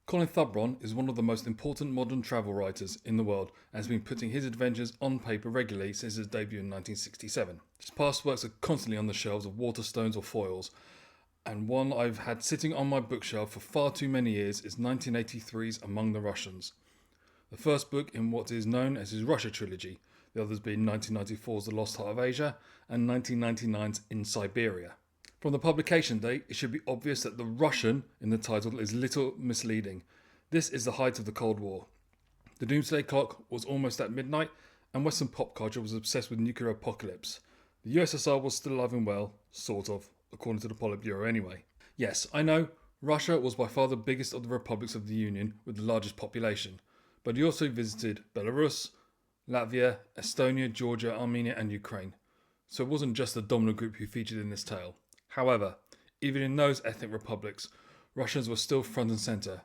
Colin Thubron is one of the most important modern travel writers in the world and has been putting his adventures on paper regularly since his debut in 1967. His past works are constantly on the shelves of Waterstones or foils, and one I've had sitting on my bookshelf for far too many years is 1983's Among the Russians, the first book in what is known as his Russia trilogy, the others being 1994's The Lost Heart of Asia and 1999's In Siberia. From the publication date, it should be obvious that the Russian in the title is little misleading. This is the height of the Cold War. The doomsday clock was almost at midnight, and Western pop culture was obsessed with nuclear apocalypse. The USSR was still alive and well, sort of, according to the Politburo anyway. Yes, I know, Russia was by far the biggest of the republics of the Union with the largest population, but he also visited Belarus, Latvia, Estonia, Georgia, Armenia and Ukraine. So it wasn't just the dominant group who featured in this tale. However, even in those ethnic republics, Russians were still front and centre,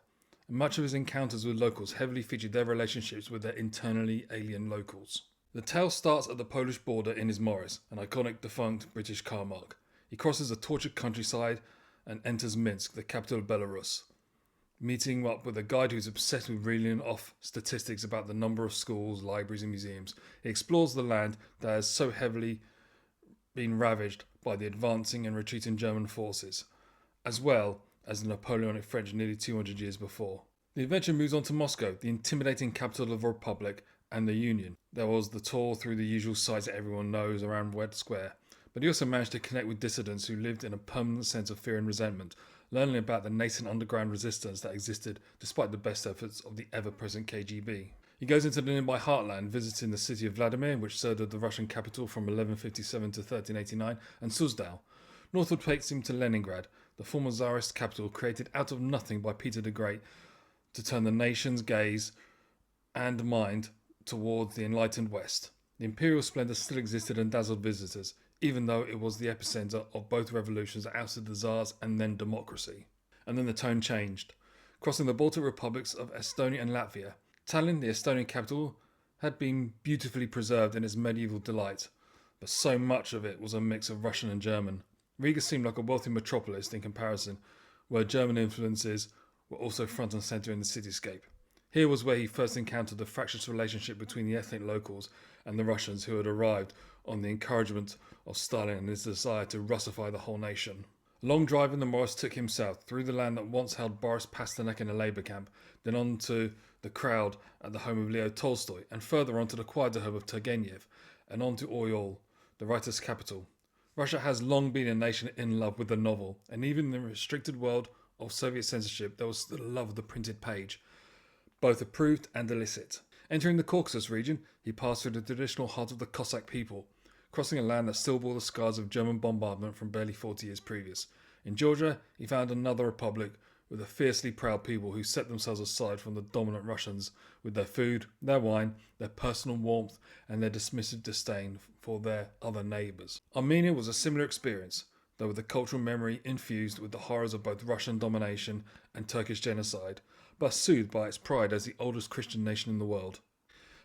and much of his encounters with locals heavily featured their relationships with their internally alien locals. The tale starts at the Polish border in his Morris, an iconic defunct British car mark. He crosses the tortured countryside and enters Minsk, the capital of Belarus, meeting up with a guide who's obsessed with reeling off statistics about the number of schools, libraries and museums. He explores the land that has so heavily been ravaged by the advancing and retreating German forces, as well as the Napoleonic French nearly 200 years before. The adventure moves on to Moscow, the intimidating capital of the Republic and the Union. There was the tour through the usual sights that everyone knows around Red Square, but he also managed to connect with dissidents who lived in a permanent sense of fear and resentment, learning about the nascent underground resistance that existed despite the best efforts of the ever-present KGB. He goes into the nearby heartland, visiting the city of Vladimir, which served as the Russian capital from 1157 to 1389, and Suzdal. Northward takes him to Leningrad, the former Tsarist capital created out of nothing by Peter the Great to turn the nation's gaze and mind towards the enlightened West. The imperial splendour still existed and dazzled visitors, even though it was the epicentre of both revolutions that ousted the Tsars and then democracy. And then the tone changed. Crossing the Baltic republics of Estonia and Latvia, Tallinn, the Estonian capital, had been beautifully preserved in its medieval delight, but so much of it was a mix of Russian and German. Riga seemed like a wealthy metropolis in comparison, where German influences were also front and centre in the cityscape. Here was where he first encountered the fractious relationship between the ethnic locals and the Russians who had arrived on the encouragement of Stalin and his desire to Russify the whole nation. A long drive in the Morris took him south, through the land that once held Boris Pasternak in a labour camp, then on to the crowd at the home of Leo Tolstoy, and further on to the quieter home of Turgenev, and on to Oryol, the writer's capital. Russia has long been a nation in love with the novel, and even in the restricted world of Soviet censorship, there was still a love of the printed page, both approved and illicit. Entering the Caucasus region, he passed through the traditional heart of the Cossack people, crossing a land that still bore the scars of German bombardment from barely 40 years previous. In Georgia, he found another republic with a fiercely proud people who set themselves aside from the dominant Russians with their food, their wine, their personal warmth, and their dismissive disdain for their other neighbours. Armenia was a similar experience, though with a cultural memory infused with the horrors of both Russian domination and Turkish genocide, but soothed by its pride as the oldest Christian nation in the world.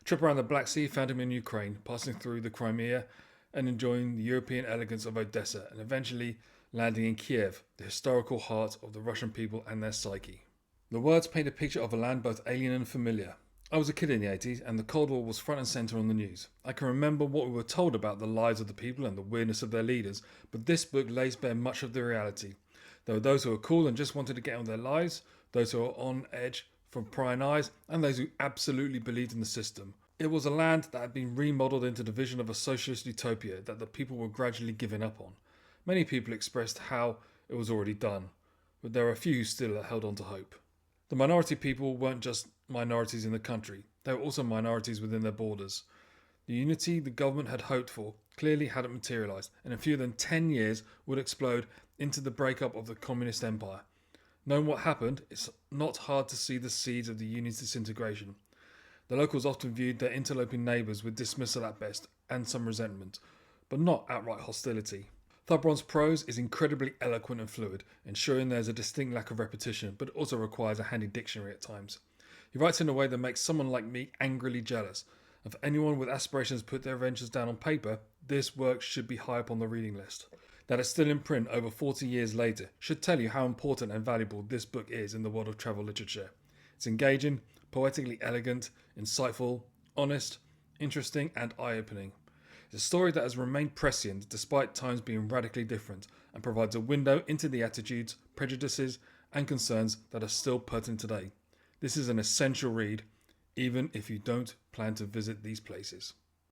A trip around the Black Sea found him in Ukraine, passing through the Crimea and enjoying the European elegance of Odessa, and eventually landing in Kiev, the historical heart of the Russian people and their psyche. The words paint a picture of a land both alien and familiar. I was a kid in the 80s, and the Cold War was front and centre on the news. I can remember what we were told about the lives of the people and the weirdness of their leaders, but this book lays bare much of the reality. There were those who were cool and just wanted to get on with their lives, those who were on edge from prying eyes, and those who absolutely believed in the system. It was a land that had been remodelled into the vision of a socialist utopia that the people were gradually giving up on. Many people expressed how it was already done, but there are a few who still held on to hope. The minority people weren't just minorities in the country, they were also minorities within their borders. The unity the government had hoped for clearly hadn't materialised, and in fewer than 10 years would explode into the breakup of the communist empire. Knowing what happened, it's not hard to see the seeds of the union's disintegration. The locals often viewed their interloping neighbours with dismissal at best, and some resentment, but not outright hostility. Thubron's prose is incredibly eloquent and fluid, ensuring there's a distinct lack of repetition, but also requires a handy dictionary at times. He writes in a way that makes someone like me angrily jealous. And for anyone with aspirations to put their adventures down on paper, this work should be high up on the reading list. That it's still in print over 40 years later should tell you how important and valuable this book is in the world of travel literature. It's engaging, poetically elegant, insightful, honest, interesting, and eye-opening. It's a story that has remained prescient despite times being radically different, and provides a window into the attitudes, prejudices, and concerns that are still pertinent today. This is an essential read, even if you don't plan to visit these places.